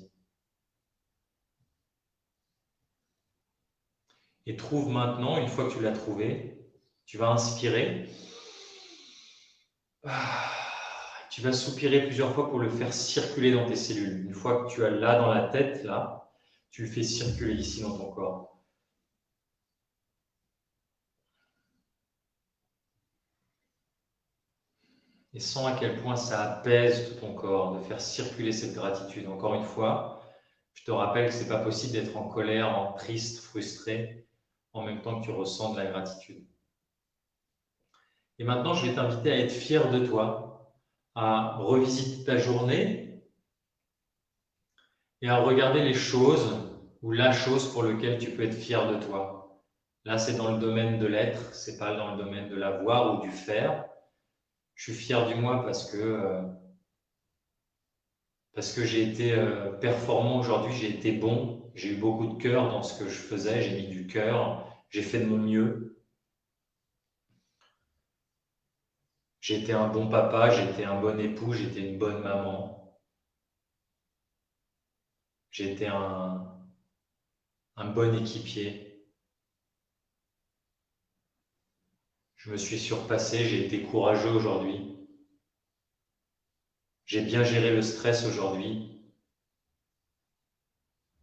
Speaker 1: Et trouve maintenant, une fois que tu l'as trouvé, tu vas inspirer. Tu vas soupirer plusieurs fois pour le faire circuler dans tes cellules. Une fois que tu as là dans la tête, là, tu le fais circuler ici dans ton corps. Et sens à quel point ça apaise tout ton corps de faire circuler cette gratitude. Encore une fois, je te rappelle que ce n'est pas possible d'être en colère, en triste, frustré, en même temps que tu ressens de la gratitude. Et maintenant, je vais t'inviter à être fier de toi, à revisiter ta journée et à regarder les choses ou la chose pour laquelle tu peux être fier de toi. Là, c'est dans le domaine de l'être, c'est pas dans le domaine de l'avoir ou du faire. Je suis fier du moi parce que j'ai été performant aujourd'hui, j'ai été bon, j'ai eu beaucoup de cœur dans ce que je faisais, j'ai mis du cœur, j'ai fait de mon mieux. J'ai été un bon papa, j'ai été un bon époux, j'ai été une bonne maman. J'ai été un bon équipier. Je me suis surpassé, j'ai été courageux aujourd'hui. J'ai bien géré le stress aujourd'hui.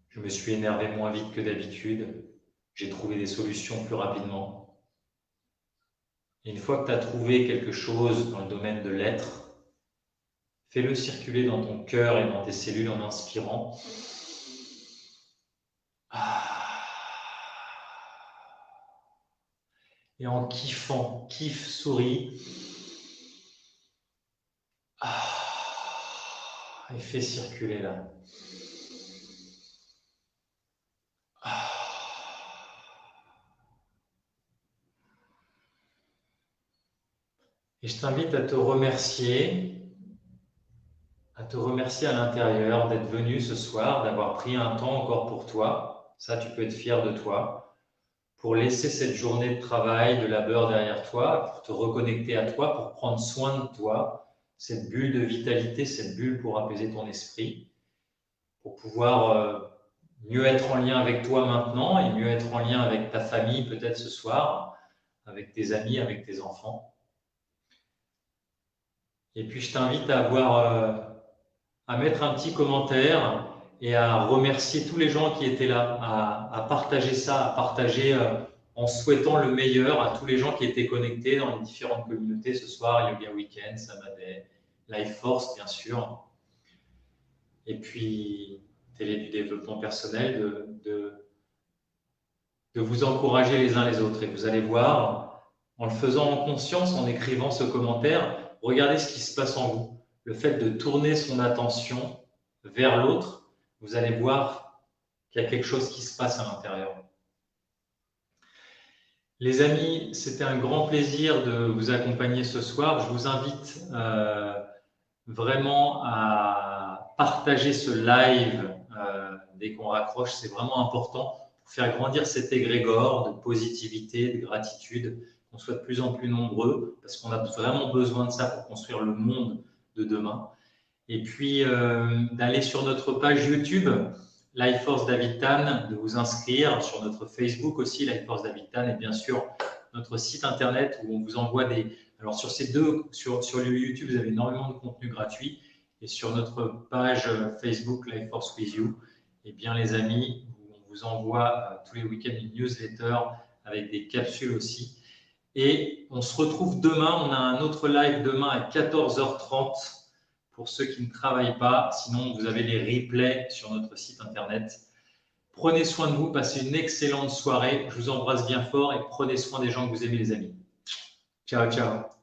Speaker 1: Je me suis énervé moins vite que d'habitude. J'ai trouvé des solutions plus rapidement. Et une fois que tu as trouvé quelque chose dans le domaine de l'être, fais-le circuler dans ton cœur et dans tes cellules en inspirant. Et en kiffant, kiffe, souris. Et fais circuler là. Et je t'invite à te remercier à l'intérieur d'être venu ce soir, d'avoir pris un temps encore pour toi. Ça, tu peux être fier de toi. Pour laisser cette journée de travail, de labeur derrière toi, pour te reconnecter à toi, pour prendre soin de toi, cette bulle de vitalité, cette bulle pour apaiser ton esprit, pour pouvoir mieux être en lien avec toi maintenant et mieux être en lien avec ta famille peut-être ce soir, avec tes amis, avec tes enfants. Et puis je t'invite à mettre un petit commentaire et à remercier tous les gens qui étaient là, à partager ça, à partager en souhaitant le meilleur à tous les gens qui étaient connectés dans les différentes communautés ce soir, Yoga Weekend, Samadhi, Life Force bien sûr, et puis Télé du développement personnel, de vous encourager les uns les autres. Et vous allez voir, en le faisant en conscience, en écrivant ce commentaire, regardez ce qui se passe en vous. Le fait de tourner son attention vers l'autre, vous allez voir qu'il y a quelque chose qui se passe à l'intérieur. Les amis, c'était un grand plaisir de vous accompagner ce soir. Je vous invite vraiment à partager ce live dès qu'on raccroche. C'est vraiment important pour faire grandir cet égrégore de positivité, de gratitude, qu'on soit de plus en plus nombreux, parce qu'on a vraiment besoin de ça pour construire le monde de demain. Et puis, d'aller sur notre page YouTube, Life Force David Tan, de vous inscrire sur notre Facebook aussi, Life Force David Tan, et bien sûr, notre site internet où on vous envoie des... Alors, sur ces deux, sur le YouTube, vous avez énormément de contenu gratuit. Et sur notre page Facebook, Life Force With You, eh bien, les amis, on vous envoie tous les week-ends une newsletter avec des capsules aussi. Et on se retrouve demain. On a un autre live demain à 14h30 pour ceux qui ne travaillent pas. Sinon, vous avez les replays sur notre site internet. Prenez soin de vous, passez une excellente soirée. Je vous embrasse bien fort et prenez soin des gens que vous aimez, les amis. Ciao, ciao.